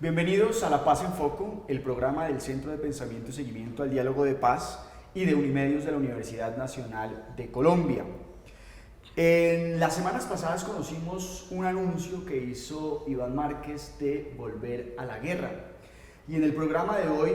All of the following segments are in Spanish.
Bienvenidos a La Paz en Foco, el programa del Centro de Pensamiento y Seguimiento al Diálogo de Paz y de Unimedios de la Universidad Nacional de Colombia. En las semanas pasadas conocimos un anuncio que hizo Iván Márquez de volver a la guerra. Y en el programa de hoy,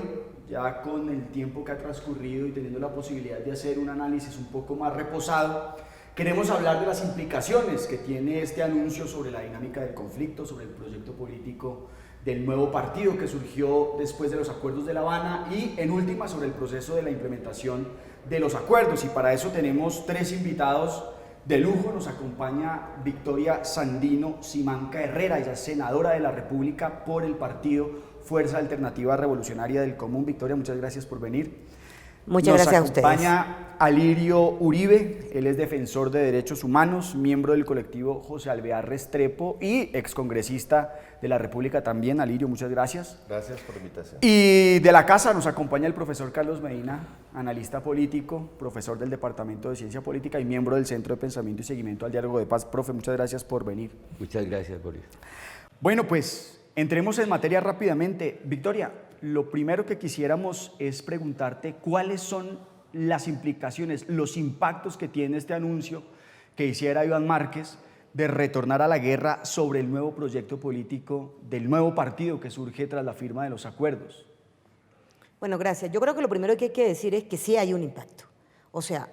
ya con el tiempo que ha transcurrido y teniendo la posibilidad de hacer un análisis un poco más reposado, queremos hablar de las implicaciones que tiene este anuncio sobre la dinámica del conflicto, sobre el proyecto político del nuevo partido que surgió después de los acuerdos de La Habana y, en última, sobre el proceso de la implementación de los acuerdos. Y para eso tenemos tres invitados de lujo. Nos acompaña Victoria Sandino Simanca Herrera, ella es senadora de la República por el partido Fuerza Alternativa Revolucionaria del Común. Victoria, muchas gracias por venir. Muchas gracias a ustedes. Nos acompaña Alirio Uribe, él es defensor de derechos humanos, miembro del colectivo José Alvear Restrepo y excongresista de la República también. Alirio, muchas gracias. Gracias por la invitación. Y de la casa nos acompaña el profesor Carlos Medina, analista político, profesor del Departamento de Ciencia Política y miembro del Centro de Pensamiento y Seguimiento al Diálogo de Paz. Profe, muchas gracias por venir. Muchas gracias, Boris. Bueno, pues entremos en materia rápidamente. Victoria, lo primero que quisiéramos es preguntarte cuáles son las implicaciones, los impactos que tiene este anuncio que hiciera Iván Márquez de retornar a la guerra sobre el nuevo proyecto político del nuevo partido que surge tras la firma de los acuerdos. Bueno, gracias. Yo creo que lo primero que hay que decir es que sí hay un impacto. O sea,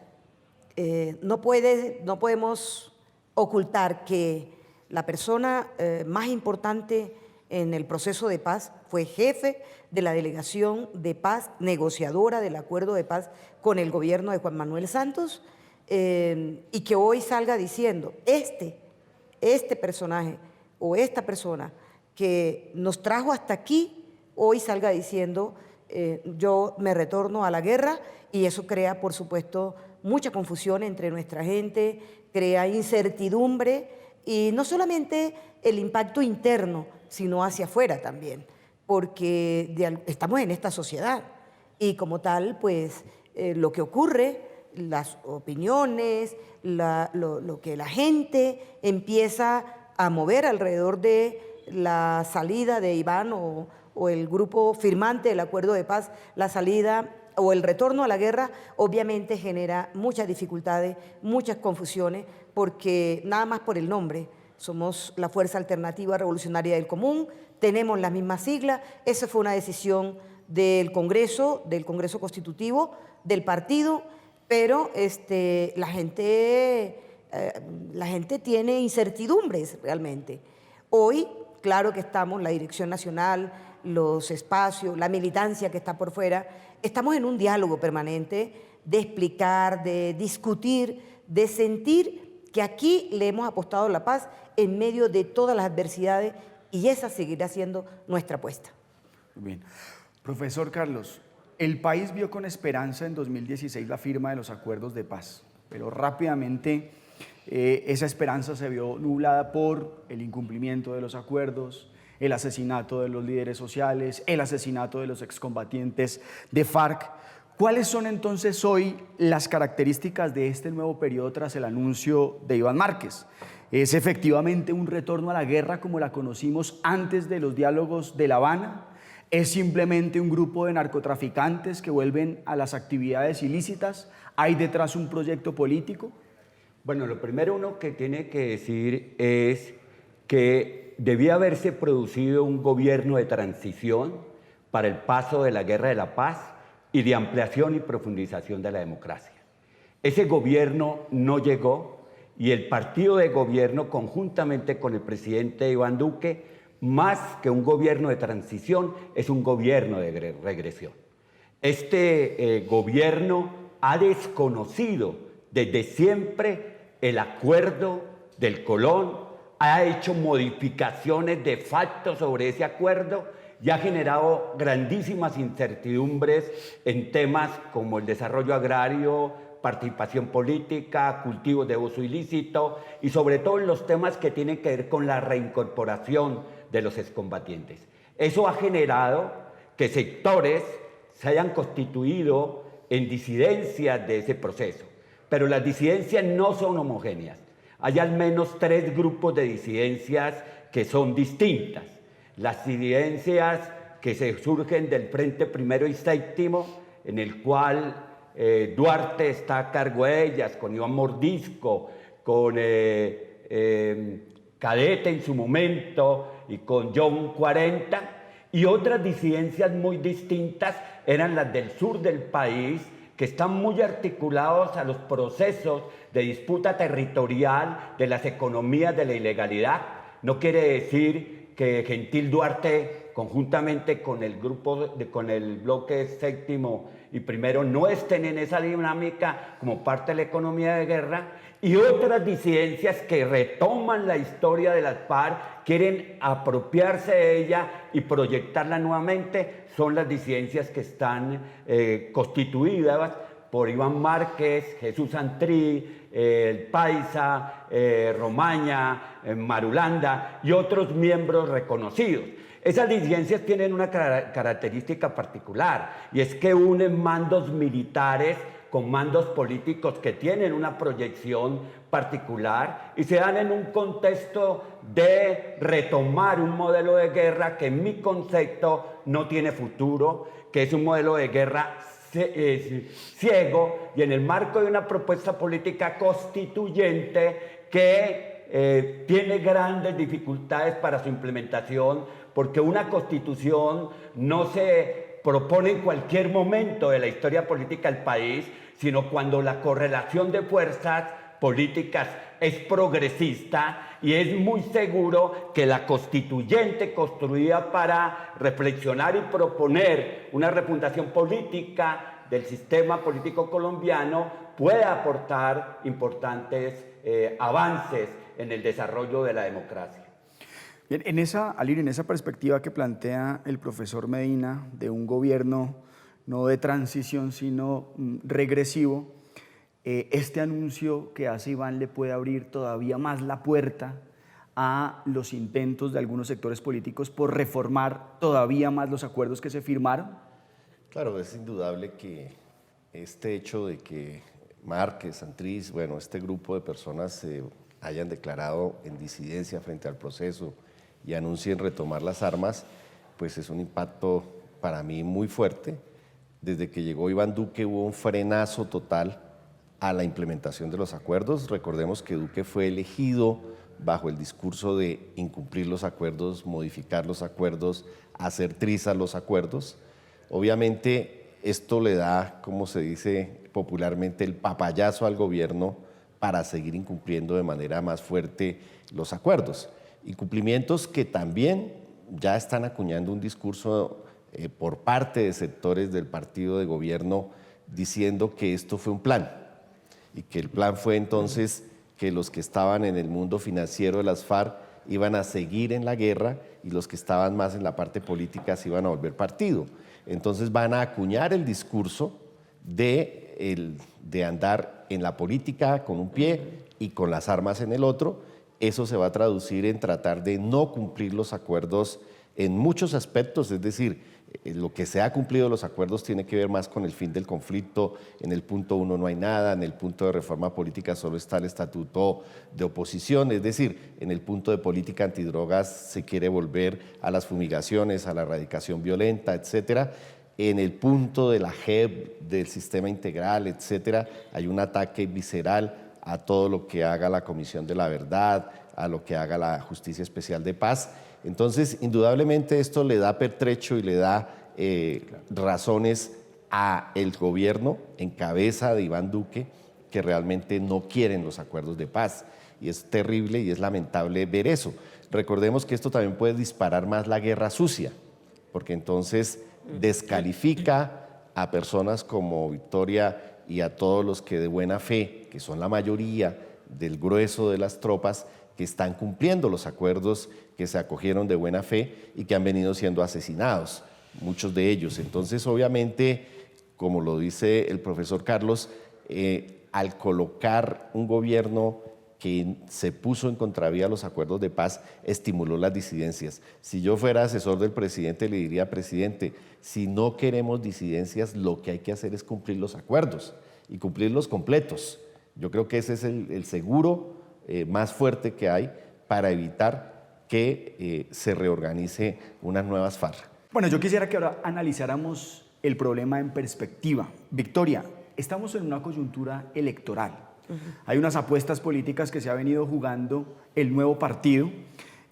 no podemos ocultar que la persona más importante en el proceso de paz fue jefe de la delegación de paz, negociadora del acuerdo de paz con el gobierno de Juan Manuel Santos, y que hoy salga diciendo, este personaje o esta persona que nos trajo hasta aquí, hoy salga diciendo, yo me retorno a la guerra, y eso crea, por supuesto, mucha confusión entre nuestra gente, crea incertidumbre, y no solamente el impacto interno, sino hacia afuera también, porque estamos en esta sociedad y como tal, pues lo que ocurre, las opiniones, lo que la gente empieza a mover alrededor de la salida de Iván o el grupo firmante del acuerdo de paz, la salida o el retorno a la guerra, obviamente genera muchas dificultades, muchas confusiones, porque nada más por el nombre, somos la Fuerza Alternativa Revolucionaria del Común, tenemos las mismas siglas, esa fue una decisión del Congreso Constitutivo, del partido, pero la gente tiene incertidumbres realmente. Hoy, claro que estamos, la Dirección Nacional, los espacios, la militancia que está por fuera, estamos en un diálogo permanente de explicar, de discutir, de sentir que aquí le hemos apostado a la paz en medio de todas las adversidades, y esa seguirá siendo nuestra apuesta. Muy bien. Profesor Carlos, el país vio con esperanza en 2016 la firma de los acuerdos de paz, pero rápidamente esa esperanza se vio nublada por el incumplimiento de los acuerdos, el asesinato de los líderes sociales, el asesinato de los excombatientes de FARC. ¿Cuáles son entonces hoy las características de este nuevo periodo tras el anuncio de Iván Márquez? ¿Es efectivamente un retorno a la guerra como la conocimos antes de los diálogos de La Habana? ¿Es simplemente un grupo de narcotraficantes que vuelven a las actividades ilícitas? ¿Hay detrás un proyecto político? Bueno, lo primero uno que tiene que decir es que debía haberse producido un gobierno de transición para el paso de la guerra de la paz y de ampliación y profundización de la democracia. Ese gobierno no llegó, y el partido de gobierno, conjuntamente con el presidente Iván Duque, más que un gobierno de transición, es un gobierno de regresión. Este gobierno ha desconocido desde siempre el acuerdo del Colón, ha hecho modificaciones de facto sobre ese acuerdo y ha generado grandísimas incertidumbres en temas como el desarrollo agrario, participación política, cultivos de uso ilícito y sobre todo en los temas que tienen que ver con la reincorporación de los excombatientes. Eso ha generado que sectores se hayan constituido en disidencias de ese proceso, pero las disidencias no son homogéneas. Hay al menos 3 grupos de disidencias que son distintas. las disidencias que se surgen del Frente Primero y Séptimo, en el cual Duarte está a cargo de ellas, con Iván Mordisco, con Cadete en su momento y con John 40, y otras disidencias muy distintas eran las del sur del país, que están muy articulados a los procesos de disputa territorial de las economías de la ilegalidad. No quiere decir que Gentil Duarte, conjuntamente con el con el bloque séptimo y primero, no estén en esa dinámica como parte de la economía de guerra, y otras disidencias que retoman la historia de las FARC, quieren apropiarse de ella y proyectarla nuevamente, son las disidencias que están constituidas por Iván Márquez, Jesús Santrí, el Paisa, Romaña, Marulanda y otros miembros reconocidos. Esas disidencias tienen una característica particular, y es que unen mandos militares con mandos políticos que tienen una proyección particular y se dan en un contexto de retomar un modelo de guerra que en mi concepto no tiene futuro, que es un modelo de guerra ciego, y en el marco de una propuesta política constituyente que tiene grandes dificultades para su implementación, porque una constitución no se propone en cualquier momento de la historia política del país, sino cuando la correlación de fuerzas políticas es progresista, y es muy seguro que la constituyente construida para reflexionar y proponer una refundación política del sistema político colombiano puede aportar importantes avances en el desarrollo de la democracia. Bien, Alirio, en esa perspectiva que plantea el profesor Medina de un gobierno no de transición, sino regresivo, este anuncio que hace Iván le puede abrir todavía más la puerta a los intentos de algunos sectores políticos por reformar todavía más los acuerdos que se firmaron. Claro, es indudable que este hecho de que Márquez, Santrich, bueno, este grupo de personas se hayan declarado en disidencia frente al proceso y anuncien retomar las armas, pues es un impacto para mí muy fuerte. Desde que llegó Iván Duque hubo un frenazo total a la implementación de los acuerdos. Recordemos que Duque fue elegido bajo el discurso de incumplir los acuerdos, modificar los acuerdos, hacer trizas los acuerdos. Obviamente esto le da, como se dice popularmente, el papayazo al gobierno para seguir incumpliendo de manera más fuerte los acuerdos. Incumplimientos que también ya están acuñando un discurso por parte de sectores del partido de gobierno diciendo que esto fue un plan y que el plan fue entonces que los que estaban en el mundo financiero de las FARC iban a seguir en la guerra y los que estaban más en la parte política se iban a volver partido. Entonces van a acuñar el discurso de andar en la política con un pie y con las armas en el otro. Eso se va a traducir en tratar de no cumplir los acuerdos en muchos aspectos, es decir, lo que se ha cumplido los acuerdos tiene que ver más con el fin del conflicto. En el punto 1 no hay nada, en el punto de reforma política solo está el estatuto de oposición, es decir, en el punto de política antidrogas se quiere volver a las fumigaciones, a la erradicación violenta, etcétera. En el punto de la JEP, del sistema integral, etcétera, hay un ataque visceral a todo lo que haga la Comisión de la Verdad, a lo que haga la Justicia Especial de Paz. Entonces, indudablemente esto le da pertrecho y le da razones al gobierno en cabeza de Iván Duque, que realmente no quieren los acuerdos de paz. Y es terrible y es lamentable ver eso. Recordemos que esto también puede disparar más la guerra sucia, porque entonces descalifica a personas como Victoria y a todos los que de buena fe, que son la mayoría del grueso de las tropas, que están cumpliendo los acuerdos, que se acogieron de buena fe y que han venido siendo asesinados, muchos de ellos. Entonces, obviamente, como lo dice el profesor Carlos, al colocar un gobierno que se puso en contravía a los acuerdos de paz, estimuló las disidencias. Si yo fuera asesor del presidente, le diría, presidente, si no queremos disidencias, lo que hay que hacer es cumplir los acuerdos y cumplirlos completos. Yo creo que ese es el seguro más fuerte que hay para evitar que se reorganice unas nuevas FARC. Bueno, yo quisiera que ahora analizáramos el problema en perspectiva. Victoria, estamos en una coyuntura electoral. Hay unas apuestas políticas que se ha venido jugando el nuevo partido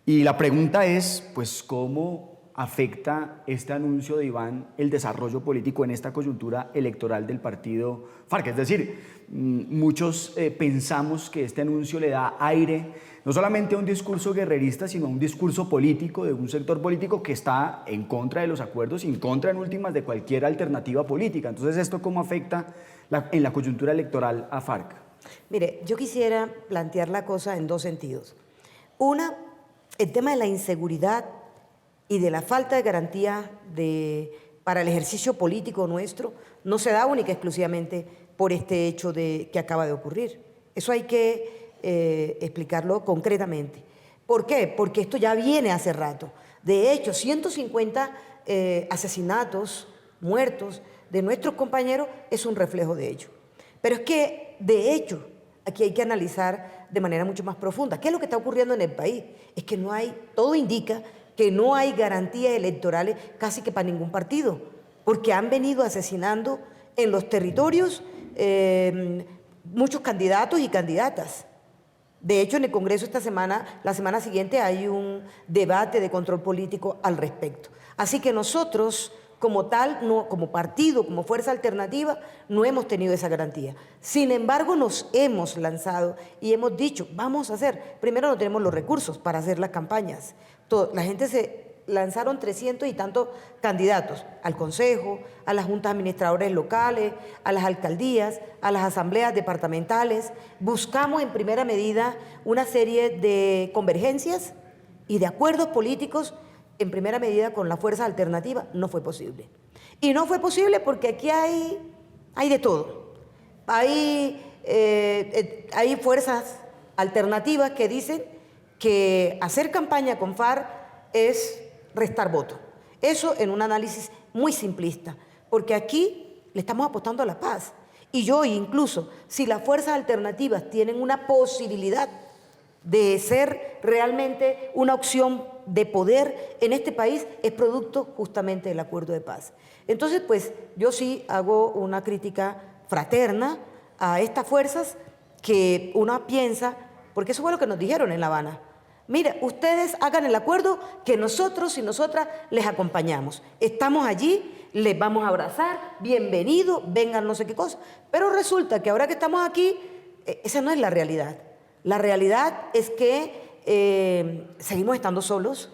y la pregunta es, pues, ¿cómo afecta este anuncio de Iván el desarrollo político en esta coyuntura electoral del partido FARC? Es decir, muchos pensamos que este anuncio le da aire no solamente a un discurso guerrerista, sino a un discurso político de un sector político que está en contra de los acuerdos, en contra en últimas de cualquier alternativa política. Entonces, ¿esto cómo afecta en la coyuntura electoral a FARC? Mire, yo quisiera plantear la cosa en dos sentidos. Una, el tema de la inseguridad y de la falta de garantía para el ejercicio político nuestro no se da única y exclusivamente por este hecho que acaba de ocurrir. Eso hay que explicarlo concretamente. ¿Por qué? Porque esto ya viene hace rato. De hecho, 150 asesinatos, muertos de nuestros compañeros es un reflejo de ello. Pero es que, de hecho, aquí hay que analizar de manera mucho más profunda. ¿Qué es lo que está ocurriendo en el país? Es que no hay, todo indica que no hay garantías electorales casi que para ningún partido, porque han venido asesinando en los territorios muchos candidatos y candidatas. De hecho, en el Congreso esta semana, la semana siguiente, hay un debate de control político al respecto. Así que nosotros, como tal, no, como partido, como fuerza alternativa, no hemos tenido esa garantía. Sin embargo, nos hemos lanzado y hemos dicho, vamos a hacer, primero no tenemos los recursos para hacer las campañas. La gente se lanzaron 300 y tantos candidatos al Consejo, a las juntas administradoras locales, a las alcaldías, a las asambleas departamentales. Buscamos en primera medida una serie de convergencias y de acuerdos políticos en primera medida con la fuerza alternativa. No fue posible. Y no fue posible porque aquí hay de todo. Hay fuerzas alternativas que dicen que hacer campaña con FARC es restar votos. Eso en un análisis muy simplista, porque aquí le estamos apostando a la paz. Y yo incluso, si las fuerzas alternativas tienen una posibilidad de ser realmente una opción de poder en este país, es producto justamente del acuerdo de paz. Entonces, pues, yo sí hago una crítica fraterna a estas fuerzas que uno piensa, porque eso fue lo que nos dijeron en La Habana. Mira, ustedes hagan el acuerdo que nosotros y nosotras les acompañamos. Estamos allí, les vamos a abrazar, bienvenidos, vengan no sé qué cosa. Pero resulta que ahora que estamos aquí, esa no es la realidad. La realidad es que seguimos estando solos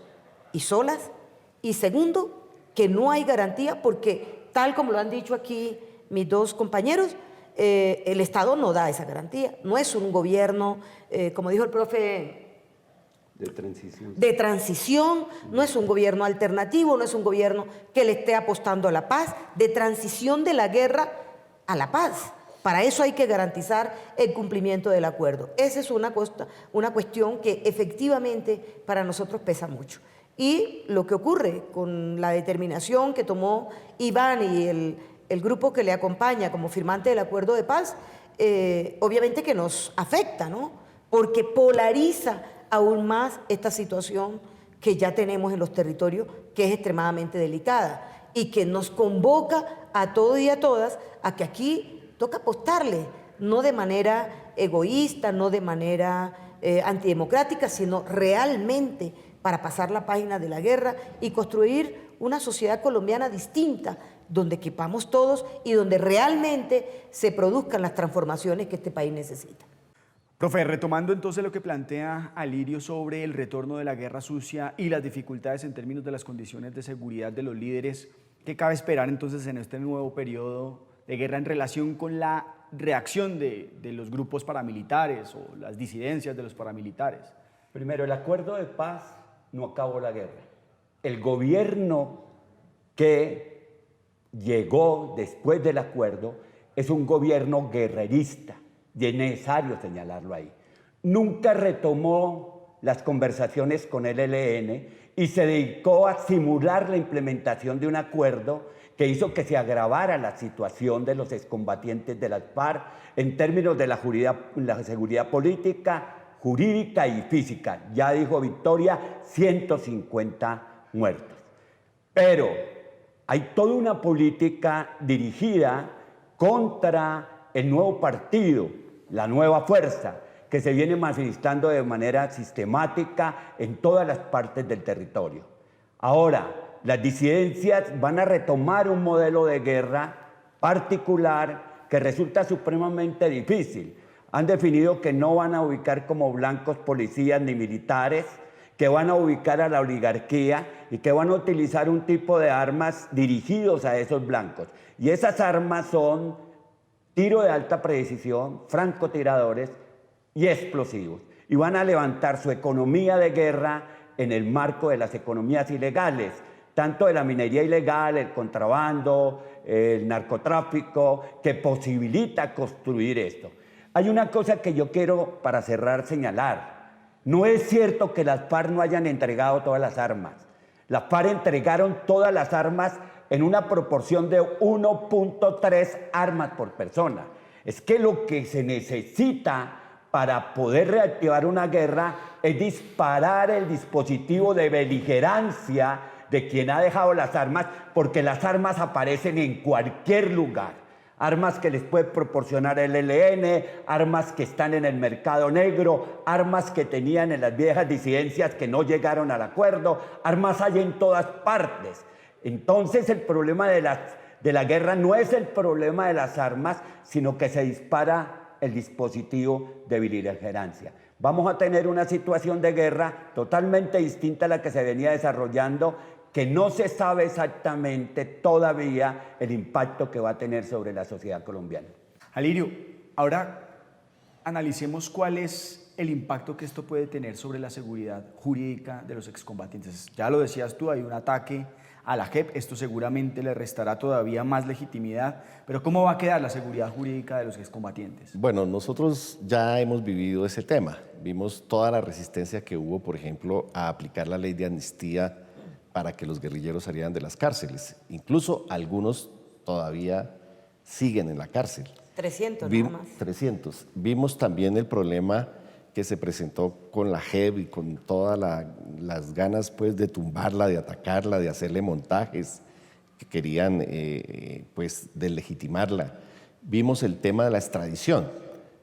y solas. Y segundo, que no hay garantía porque, tal como lo han dicho aquí mis dos compañeros, el Estado no da esa garantía. No es un gobierno, como dijo el profe, de transición, no es un gobierno alternativo, no es un gobierno que le esté apostando a la paz, de transición de la guerra a la paz. Para eso hay que garantizar el cumplimiento del acuerdo. Esa es una cuestión que efectivamente para nosotros pesa mucho. Y lo que ocurre con la determinación que tomó Iván y el grupo que le acompaña como firmante del acuerdo de paz, obviamente que nos afecta, ¿no? Porque polariza aún más esta situación que ya tenemos en los territorios, que es extremadamente delicada y que nos convoca a todos y a todas a que aquí toca apostarle, no de manera egoísta, no de manera antidemocrática, sino realmente para pasar la página de la guerra y construir una sociedad colombiana distinta, donde quepamos todos y donde realmente se produzcan las transformaciones que este país necesita. Profe, retomando entonces lo que plantea Alirio sobre el retorno de la guerra sucia y las dificultades en términos de las condiciones de seguridad de los líderes, ¿qué cabe esperar entonces en este nuevo periodo de guerra en relación con la reacción de los grupos paramilitares o las disidencias de los paramilitares? Primero, el acuerdo de paz no acabó la guerra. El gobierno que llegó después del acuerdo es un gobierno guerrerista. Y es necesario señalarlo ahí. Nunca retomó las conversaciones con el ELN y se dedicó a simular la implementación de un acuerdo que hizo que se agravara la situación de los excombatientes de las FARC en términos de la seguridad política, jurídica y física. Ya dijo Victoria, 150 muertos. Pero hay toda una política dirigida contra el nuevo partido, la nueva fuerza, que se viene manifestando de manera sistemática en todas las partes del territorio. Ahora, las disidencias van a retomar un modelo de guerra particular que resulta supremamente difícil. Han definido que no van a ubicar como blancos policías ni militares, que van a ubicar a la oligarquía y que van a utilizar un tipo de armas dirigidos a esos blancos. Y esas armas son tiro de alta precisión, francotiradores y explosivos. Y van a levantar su economía de guerra en el marco de las economías ilegales, tanto de la minería ilegal, el contrabando, el narcotráfico, que posibilita construir esto. Hay una cosa que yo quiero, para cerrar, señalar. No es cierto que las FARC no hayan entregado todas las armas. Las FARC entregaron todas las armas en una proporción de 1.3 armas por persona. Es que lo que se necesita para poder reactivar una guerra es disparar el dispositivo de beligerancia de quien ha dejado las armas, porque las armas aparecen en cualquier lugar. Armas que les puede proporcionar el ELN, armas que están en el mercado negro, armas que tenían en las viejas disidencias que no llegaron al acuerdo, armas hay en todas partes. Entonces el problema de la guerra no es el problema de las armas, sino que se dispara el dispositivo de beligerancia. Vamos a tener una situación de guerra totalmente distinta a la que se venía desarrollando, que no se sabe exactamente todavía el impacto que va a tener sobre la sociedad colombiana. Alirio, ahora analicemos cuál es el impacto que esto puede tener sobre la seguridad jurídica de los excombatientes. Ya lo decías tú, hay un ataque a la JEP, esto seguramente le restará todavía más legitimidad, pero ¿cómo va a quedar la seguridad jurídica de los excombatientes? Bueno, nosotros ya hemos vivido ese tema. Vimos toda la resistencia que hubo, por ejemplo, a aplicar la ley de amnistía para que los guerrilleros salieran de las cárceles. Incluso algunos todavía siguen en la cárcel. 300 nada más. 300. Vimos también el problema que se presentó con la JEP y con todas las ganas pues, de tumbarla, de atacarla, de hacerle montajes que querían pues, deslegitimarla. Vimos el tema de la extradición.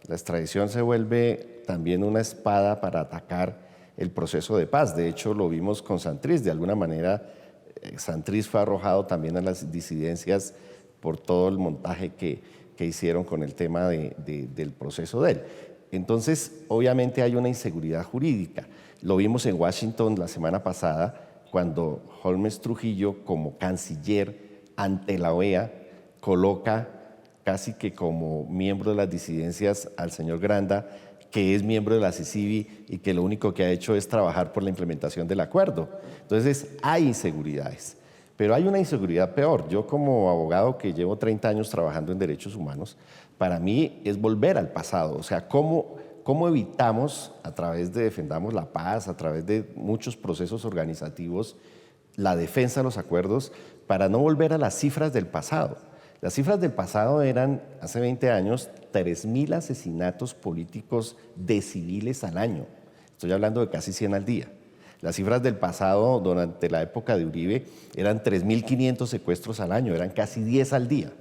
La extradición se vuelve también una espada para atacar el proceso de paz. De hecho, lo vimos con Santrich. De alguna manera, Santrich fue arrojado también a las disidencias por todo el montaje que hicieron con el tema del proceso de él. Entonces, obviamente hay una inseguridad jurídica. Lo vimos en Washington la semana pasada, cuando Holmes Trujillo, como canciller ante la OEA, coloca casi que como miembro de las disidencias al señor Granda, que es miembro de la CICIBI y que lo único que ha hecho es trabajar por la implementación del acuerdo. Entonces, hay inseguridades. Pero hay una inseguridad peor. Yo como abogado que llevo 30 años trabajando en derechos humanos, para mí es volver al pasado. O sea, ¿cómo evitamos, a través de Defendamos la Paz, a través de muchos procesos organizativos, la defensa de los acuerdos para no volver a las cifras del pasado? Las cifras del pasado eran, hace 20 años, 3.000 asesinatos políticos de civiles al año. Estoy hablando de casi 100 al día. Las cifras del pasado, durante la época de Uribe, eran 3.500 secuestros al año, eran casi 10 al día.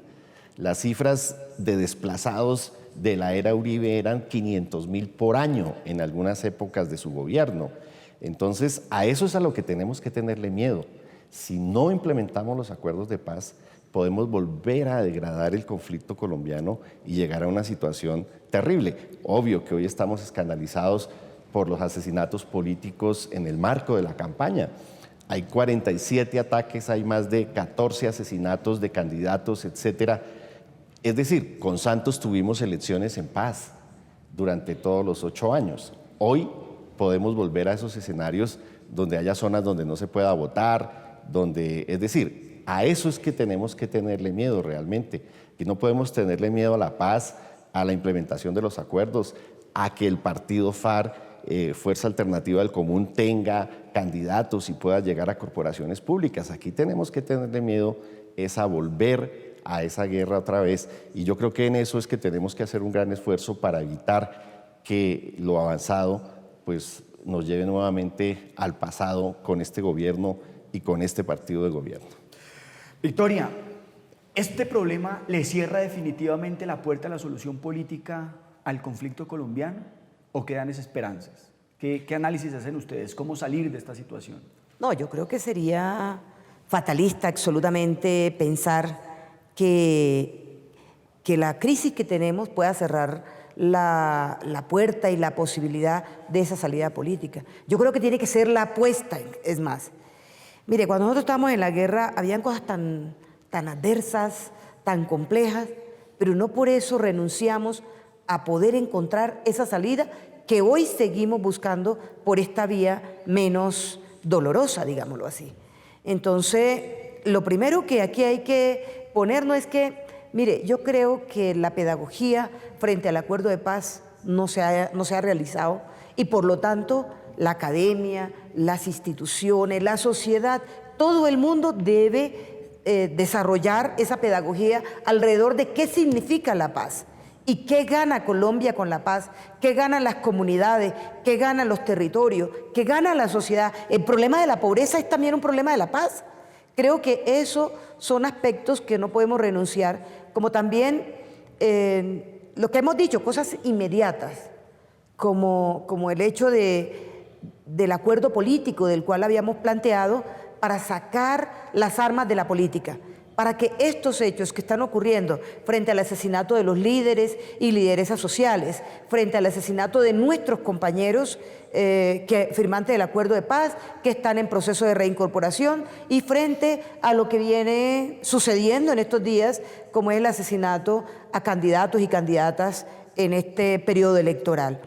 Las cifras de desplazados de la era Uribe eran 500.000 por año en algunas épocas de su gobierno. Entonces, a eso es a lo que tenemos que tenerle miedo. Si no implementamos los acuerdos de paz, podemos volver a degradar el conflicto colombiano y llegar a una situación terrible. Obvio que hoy estamos escandalizados por los asesinatos políticos en el marco de la campaña. Hay 47 ataques, hay más de 14 asesinatos de candidatos, etcétera. Es decir, con Santos tuvimos elecciones en paz durante todos los 8 años. Hoy podemos volver a esos escenarios donde haya zonas donde no se pueda votar, es decir, a eso es que tenemos que tenerle miedo realmente, que no podemos tenerle miedo a la paz, a la implementación de los acuerdos, a que el partido FARC, Fuerza Alternativa del Común, tenga candidatos y pueda llegar a corporaciones públicas. Aquí tenemos que tenerle miedo es a volver a esa guerra otra vez, y yo creo que en eso es que tenemos que hacer un gran esfuerzo para evitar que lo avanzado pues nos lleve nuevamente al pasado con este gobierno y con este partido de gobierno. Victoria, ¿este problema le cierra definitivamente la puerta a la solución política al conflicto colombiano o quedan esas esperanzas? ¿Qué análisis hacen ustedes? ¿Cómo salir de esta situación? No, yo creo que sería fatalista absolutamente pensar que la crisis que tenemos pueda cerrar la puerta y la posibilidad de esa salida política. Yo creo que tiene que ser la apuesta, es más. Mire, cuando nosotros estábamos en la guerra, habían cosas tan adversas, tan complejas, pero no por eso renunciamos a poder encontrar esa salida que hoy seguimos buscando por esta vía menos dolorosa, digámoslo así. Entonces, lo primero que aquí hay que ponernos es que, mire, yo creo que la pedagogía frente al acuerdo de paz no se ha realizado y por lo tanto la academia, las instituciones, la sociedad, todo el mundo debe desarrollar esa pedagogía alrededor de qué significa la paz. ¿Y qué gana Colombia con la paz? ¿Qué ganan las comunidades? ¿Qué ganan los territorios? ¿Qué gana la sociedad? El problema de la pobreza es también un problema de la paz. Creo que esos son aspectos que no podemos renunciar, como también lo que hemos dicho, cosas inmediatas, como el hecho del acuerdo político del cual habíamos planteado para sacar las armas de la política, para que estos hechos que están ocurriendo frente al asesinato de los líderes y lideresas sociales, frente al asesinato de nuestros compañeros firmantes del acuerdo de paz, que están en proceso de reincorporación, y frente a lo que viene sucediendo en estos días, como es el asesinato a candidatos y candidatas en este periodo electoral.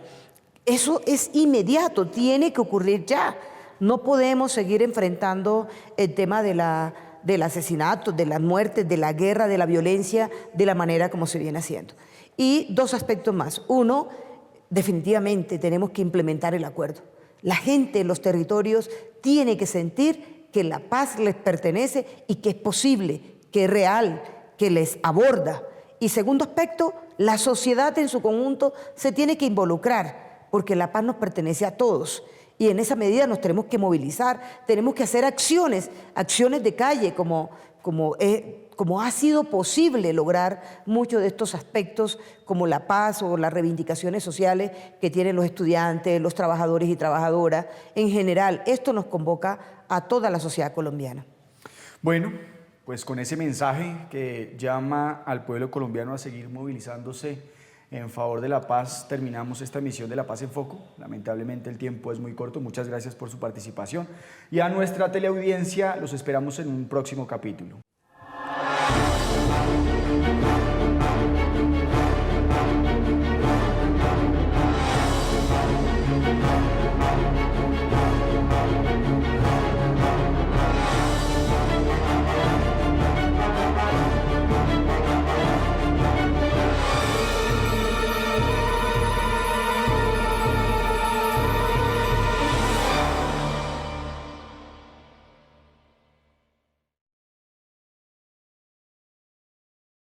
Eso es inmediato, tiene que ocurrir ya. No podemos seguir enfrentando el tema del asesinato, de las muertes, de la guerra, de la violencia, de la manera como se viene haciendo. Y dos aspectos más. Uno, definitivamente tenemos que implementar el acuerdo. La gente en los territorios tiene que sentir que la paz les pertenece y que es posible, que es real, que les aborda. Y segundo aspecto, la sociedad en su conjunto se tiene que involucrar, porque la paz nos pertenece a todos. Y en esa medida nos tenemos que movilizar, tenemos que hacer acciones de calle, como ha sido posible lograr muchos de estos aspectos, como la paz o las reivindicaciones sociales que tienen los estudiantes, los trabajadores y trabajadoras. En general, esto nos convoca a toda la sociedad colombiana. Bueno, pues con ese mensaje que llama al pueblo colombiano a seguir movilizándose en favor de la paz, terminamos esta emisión de La Paz en Foco. Lamentablemente el tiempo es muy corto. Muchas gracias por su participación. Y a nuestra teleaudiencia los esperamos en un próximo capítulo.